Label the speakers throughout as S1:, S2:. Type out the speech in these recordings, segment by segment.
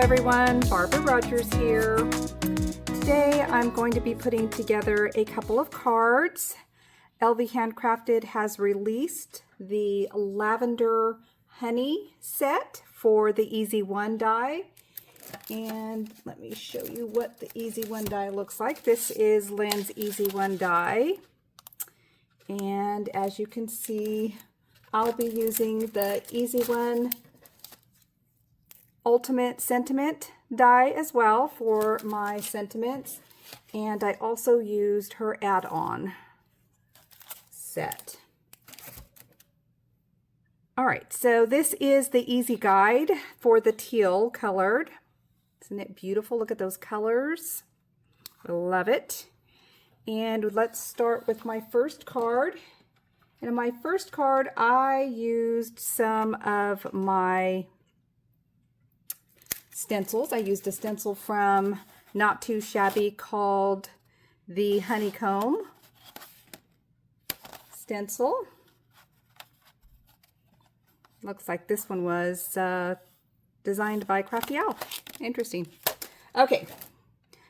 S1: everyone, Barbara Rogers here. Today I'm going to be putting together a couple of cards. LV Handcrafted has released the LavenderHoney set for the EZ1 die. And let me show you what the EZ1 die looks like. This is Lynn's EZ1 die. And as you can see, I'll be using the EZ1 Ultimate Sentiment die as well for my sentiments, and I also used her add-on set. Alright, so this is the easy guide for the teal colored. Isn't it beautiful? Look at those colors. I love it. And let's start with my first card. And in my first card, I used some of my stencils. I used a stencil from Not Too Shabby called the Honeycomb stencil. Looks like this one was designed by Crafty Owl. Interesting. Okay,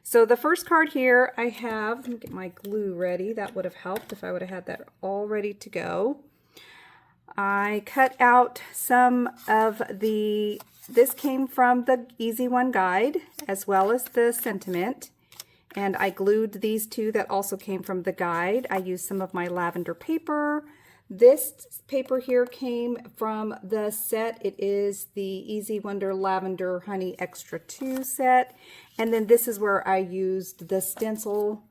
S1: so the first card here I have, let me get my glue ready. That would have helped if I would have had that all ready to go. I cut out some of this came from the EZ1 guide as well as the sentiment, and I glued these two that also came from the guide. I used some of my lavender paper. This paper here came from the set. It is the EZ1 LavenderHoney Extra 2 set, and then this is where I used the stencil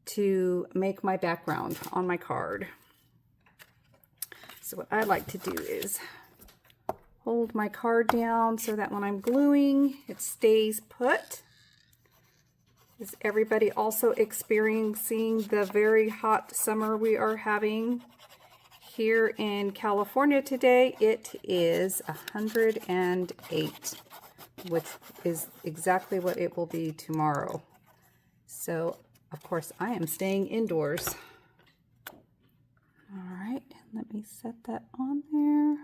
S1: to make my background on my card. So what I like to do is hold my card down so that when I'm gluing, it stays put. Is everybody also experiencing the very hot summer we are having here in California today? It is 108, which is exactly what it will be tomorrow. So, of course, I am staying indoors. All right, let me set that on there.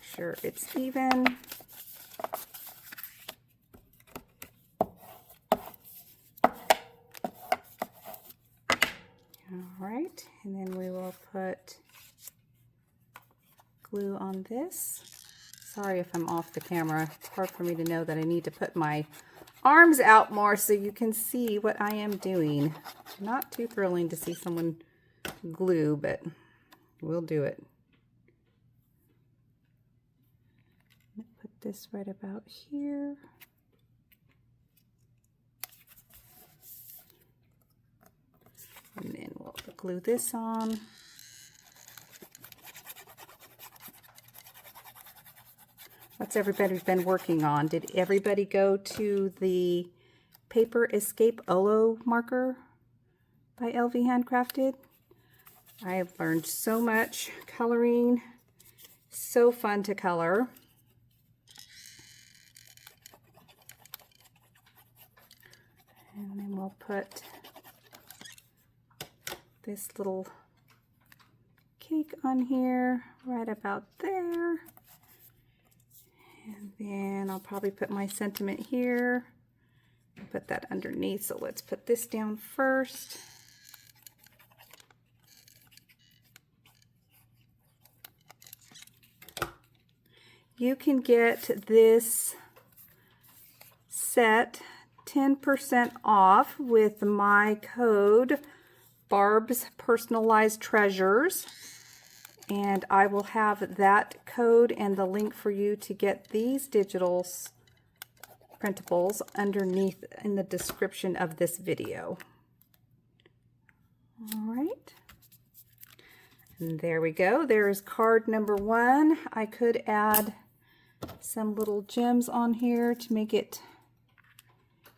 S1: Sure it's even. All right, and then we will put glue on this. Sorry if I'm off the camera. It's hard for me to know that I need to put my arms out more so you can see what I am doing. Not too thrilling to see someone glue, but we'll do it. Put this right about here. And then we'll glue this on. What's everybody been working on? Did everybody go to the Paper Escape Olo marker by LV Handcrafted? I have learned so much coloring. So fun to color. And then we'll put this little cake on here, right about there. And then I'll probably put my sentiment here, put that underneath. So let's put this down first. You can get this set 10% off with my code Barb's Personalized Treasures, and I will have that code and the link for you to get these digital printables underneath in the description of this video. All right, and there we go. There's card number 1. I could add some little gems on here to make it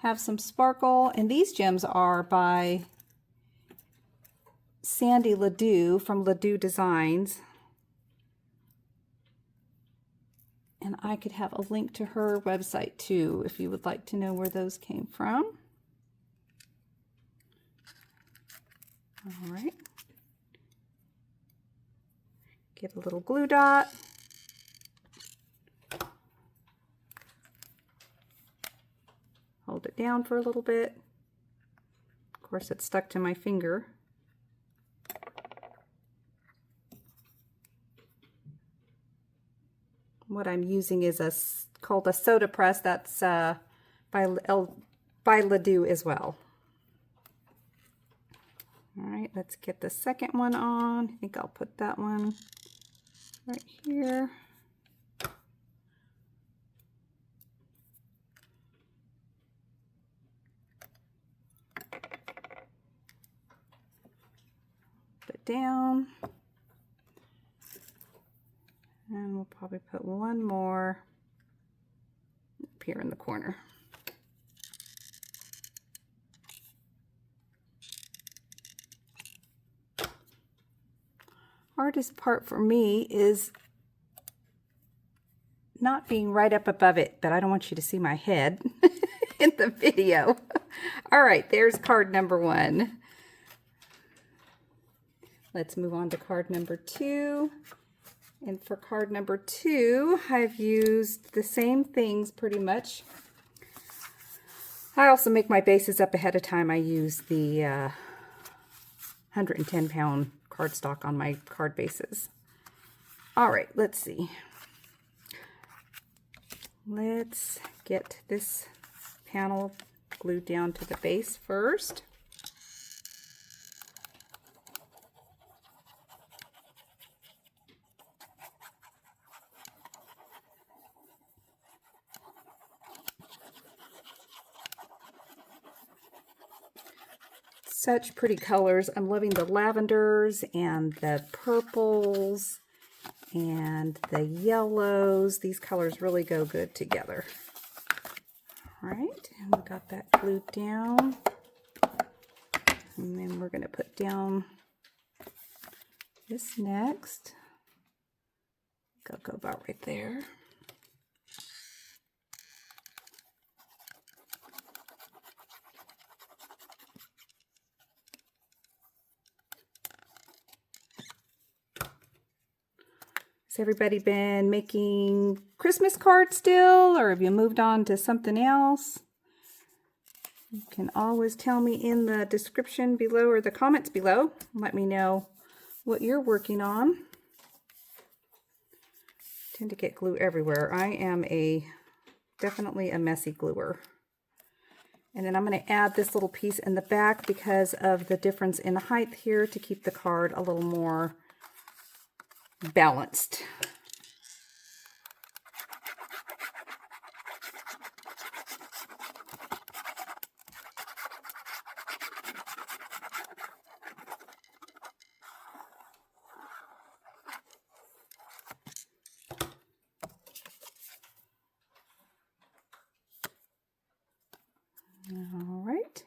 S1: have some sparkle, and these gems are by Sandy Ledoux from Ledoux Designs, and I could have a link to her website too if you would like to know where those came from. All right, get a little glue dot, hold it down for a little bit. Of course, it's stuck to my finger. What I'm using is called a soda press. That's by Ledoux as well. All right, let's get the second one on. I think I'll put that one right here. Put it down. And we'll probably put one more up here in the corner. Hardest part for me is not being right up above it, but I don't want you to see my head in the video. All right, there's card number 1. Let's move on to card number 2. And for card number 2, I've used the same things pretty much. I also make my bases up ahead of time. I use the 110-pound cardstock on my card bases. All right, let's see. Let's get this panel glued down to the base first. Such pretty colors. I'm loving the lavenders and the purples and the yellows. These colors really go good together. All right, and we got that glued down. And then we're going to put down this next. Go about right there. Has everybody been making Christmas cards still, or have you moved on to something else? You can always tell me in the description below or the comments below. Let me know what you're working on. I tend to get glue everywhere. I am definitely a messy gluer. And then I'm going to add this little piece in the back because of the difference in height here to keep the card a little more balanced. All right,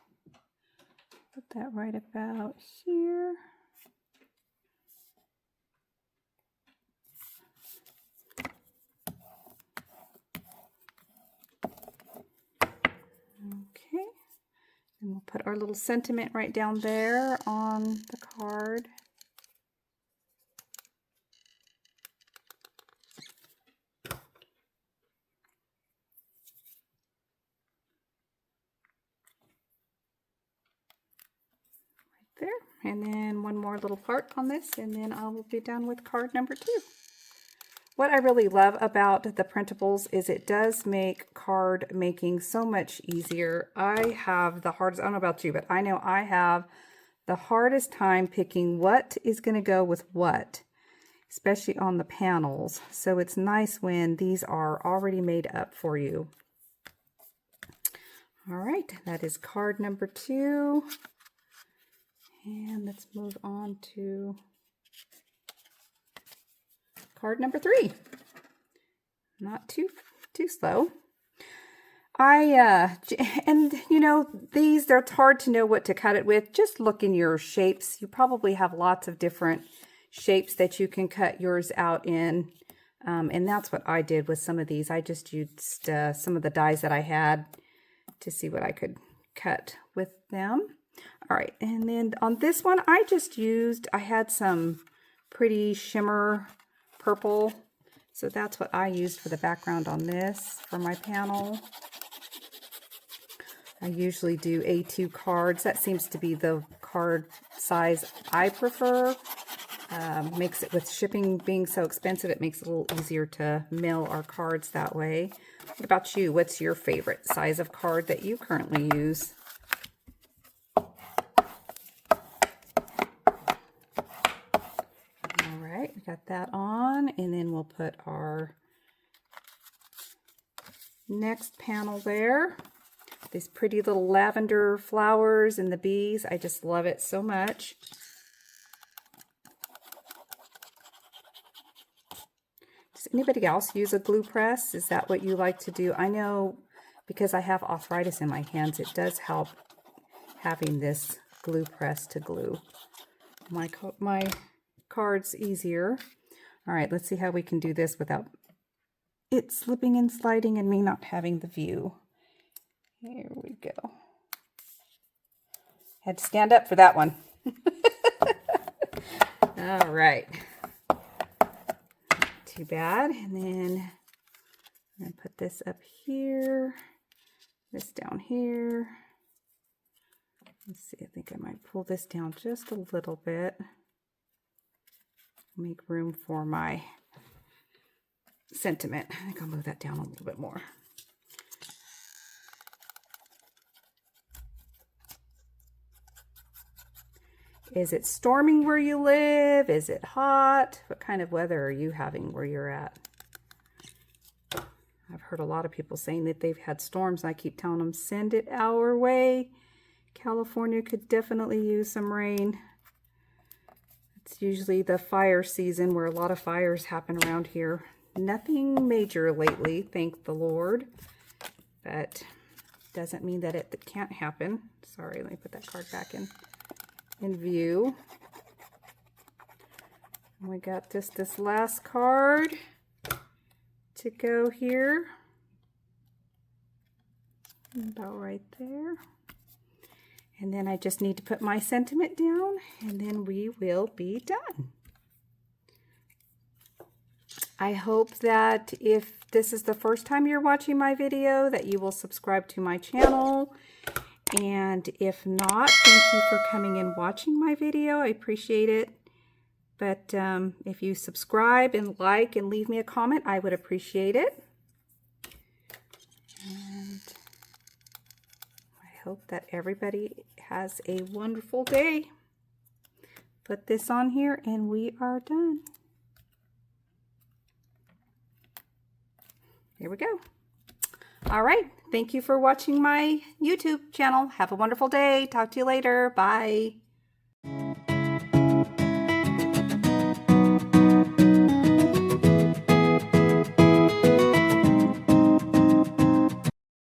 S1: put that right about here. Okay, and we'll put our little sentiment right down there on the card. Right there, and then one more little part on this, and then I will be done with card number 2. What I really love about the printables is it does make card making so much easier. I have the hardest, I don't know about you, but I know I have the hardest time picking what is going to go with what, especially on the panels. So it's nice when these are already made up for you. All right, that is card number 2. And let's move on to card number 3. Not too slow. And you know, they're hard to know what to cut it with. Just look in your shapes. You probably have lots of different shapes that you can cut yours out in. And that's what I did with some of these. I just used some of the dies that I had to see what I could cut with them. All right, and then on this one, I had some pretty shimmer purple. So that's what I used for the background on this, for my panel. I usually do A2 cards. That seems to be the card size I prefer. Makes it, with shipping being so expensive, it makes it a little easier to mail our cards that way. What about you? What's your favorite size of card that you currently use? All right, we got that on, and then we'll put our next panel there. These pretty little lavender flowers and the bees. I just love it so much. Does anybody else use a glue press? Is that what you like to do? I know because I have arthritis in my hands, it does help having this glue press to glue my cards easier. All right, let's see how we can do this without it slipping and sliding and me not having the view. Here we go. Had to stand up for that one. All right. Not too bad. And then I'm going to put this up here, this down here. Let's see, I think I might pull this down just a little bit. Make room for my sentiment. I think I'll move that down a little bit more. Is it storming where you live? Is it hot? What kind of weather are you having where you're at? I've heard a lot of people saying that they've had storms. I keep telling them, send it our way. California could definitely use some rain. It's usually the fire season where a lot of fires happen around here. Nothing major lately, thank the Lord. But doesn't mean that it can't happen. Sorry, let me put that card back in view. And we got this last card to go here. About right there. And then I just need to put my sentiment down, and then we will be done. I hope that if this is the first time you're watching my video, that you will subscribe to my channel. And if not, thank you for coming and watching my video. I appreciate it. But if you subscribe and like and leave me a comment, I would appreciate it. And I hope that everybody has a wonderful day. Put this on here and we are done. Here we go. All right. Thank you for watching my YouTube channel. Have a wonderful day. Talk to you later. Bye.